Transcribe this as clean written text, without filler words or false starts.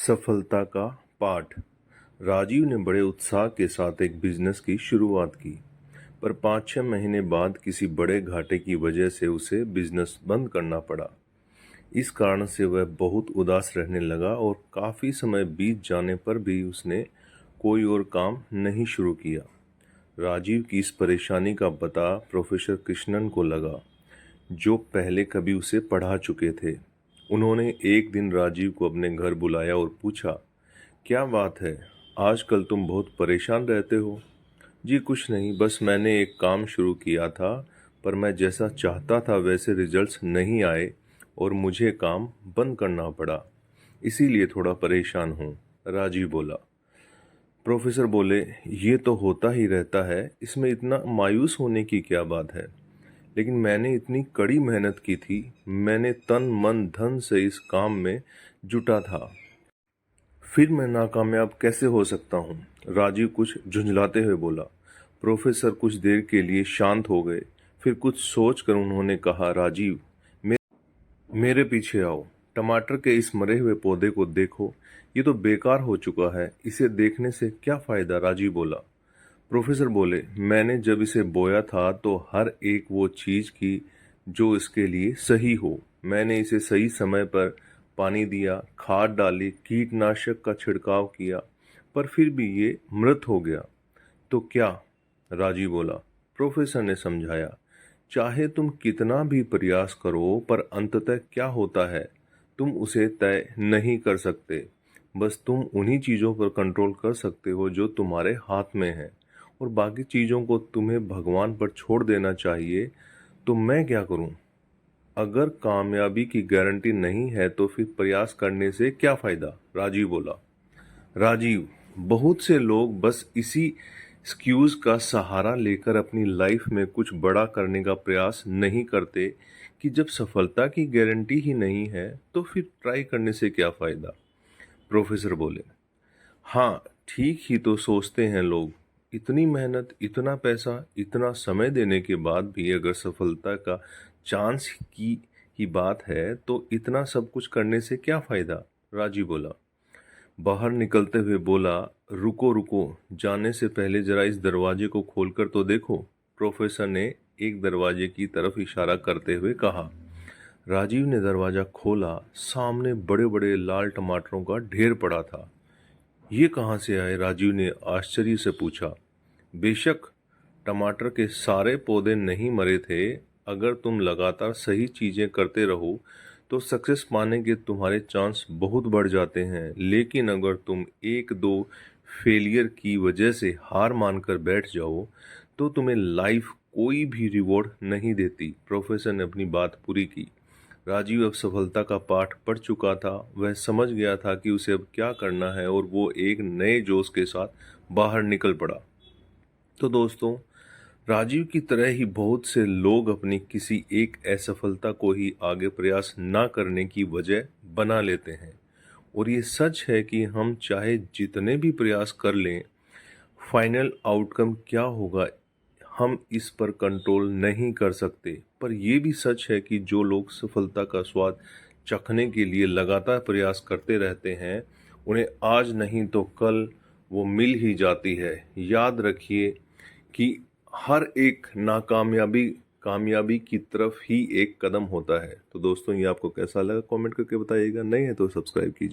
सफलता का पाठ। राजीव ने बड़े उत्साह के साथ एक बिजनेस की शुरुआत की, पर 5-6 महीने बाद किसी बड़े घाटे की वजह से उसे बिजनेस बंद करना पड़ा। इस कारण से वह बहुत उदास रहने लगा और काफ़ी समय बीत जाने पर भी उसने कोई और काम नहीं शुरू किया। राजीव की इस परेशानी का पता प्रोफेसर कृष्णन को लगा, जो पहले कभी उसे पढ़ा चुके थे। उन्होंने एक दिन राजीव को अपने घर बुलाया और पूछा, क्या बात है, आजकल तुम बहुत परेशान रहते हो? जी कुछ नहीं, बस मैंने एक काम शुरू किया था, पर मैं जैसा चाहता था वैसे रिजल्ट्स नहीं आए और मुझे काम बंद करना पड़ा, इसीलिए थोड़ा परेशान हूँ, राजीव बोला। प्रोफेसर बोले, ये तो होता ही रहता है, इसमें इतना मायूस होने की क्या बात है? लेकिन मैंने इतनी कड़ी मेहनत की थी, मैंने तन मन धन से इस काम में जुटा था, फिर मैं नाकामयाब कैसे हो सकता हूँ? राजीव कुछ झुंझलाते हुए बोला। प्रोफेसर कुछ देर के लिए शांत हो गए, फिर कुछ सोचकर उन्होंने कहा, राजीव, मेरे पीछे आओ। टमाटर के इस मरे हुए पौधे को देखो, ये तो बेकार हो चुका है, इसे देखने से क्या फायदा? राजीव बोला। प्रोफेसर बोले, मैंने जब इसे बोया था तो हर एक वो चीज़ की जो इसके लिए सही हो। मैंने इसे सही समय पर पानी दिया, खाद डाली, कीटनाशक का छिड़काव किया, पर फिर भी ये मृत हो गया। तो क्या? राजीव बोला। प्रोफेसर ने समझाया, चाहे तुम कितना भी प्रयास करो, पर अंततः क्या होता है तुम उसे तय नहीं कर सकते। बस तुम उन्हीं चीज़ों पर कंट्रोल कर सकते हो जो तुम्हारे हाथ में है, और बाकी चीज़ों को तुम्हें भगवान पर छोड़ देना चाहिए। तो मैं क्या करूं? अगर कामयाबी की गारंटी नहीं है तो फिर प्रयास करने से क्या फ़ायदा? राजीव बोला। राजीव, बहुत से लोग बस इसी एक्सक्यूज़ का सहारा लेकर अपनी लाइफ में कुछ बड़ा करने का प्रयास नहीं करते कि जब सफलता की गारंटी ही नहीं है तो फिर ट्राई करने से क्या फ़ायदा? प्रोफेसर बोले। हाँ, ठीक ही तो सोचते हैं लोग। इतनी मेहनत, इतना पैसा, इतना समय देने के बाद भी अगर सफलता का चांस की ही बात है तो इतना सब कुछ करने से क्या फ़ायदा? राजीव बोला। बाहर निकलते हुए बोला, रुको रुको, जाने से पहले जरा इस दरवाजे को खोलकर तो देखो। प्रोफेसर ने एक दरवाजे की तरफ इशारा करते हुए कहा। राजीव ने दरवाजा खोला, सामने बड़े बड़े लाल टमाटरों का ढेर पड़ा था। ये कहाँ से आए? राजीव ने आश्चर्य से पूछा। बेशक, टमाटर के सारे पौधे नहीं मरे थे। अगर तुम लगातार सही चीजें करते रहो तो सक्सेस पाने के तुम्हारे चांस बहुत बढ़ जाते हैं, लेकिन अगर तुम एक दो फेलियर की वजह से हार मानकर बैठ जाओ तो तुम्हें लाइफ कोई भी रिवॉर्ड नहीं देती। प्रोफेसर ने अपनी बात पूरी की। राजीव अब सफलता का पाठ पढ़ चुका था, वह समझ गया था कि उसे अब क्या करना है और वो एक नए जोश के साथ बाहर निकल पड़ा। तो दोस्तों, राजीव की तरह ही बहुत से लोग अपनी किसी एक असफलता को ही आगे प्रयास ना करने की वजह बना लेते हैं, और ये सच है कि हम चाहे जितने भी प्रयास कर लें, फाइनल आउटकम क्या होगा हम इस पर कंट्रोल नहीं कर सकते। पर यह भी सच है कि जो लोग सफलता का स्वाद चखने के लिए लगातार प्रयास करते रहते हैं, उन्हें आज नहीं तो कल वो मिल ही जाती है। याद रखिए कि हर एक नाकामयाबी कामयाबी की तरफ ही एक कदम होता है। तो दोस्तों, ये आपको कैसा लगा कमेंट करके बताइएगा। नए हैं तो सब्सक्राइब कीजिए।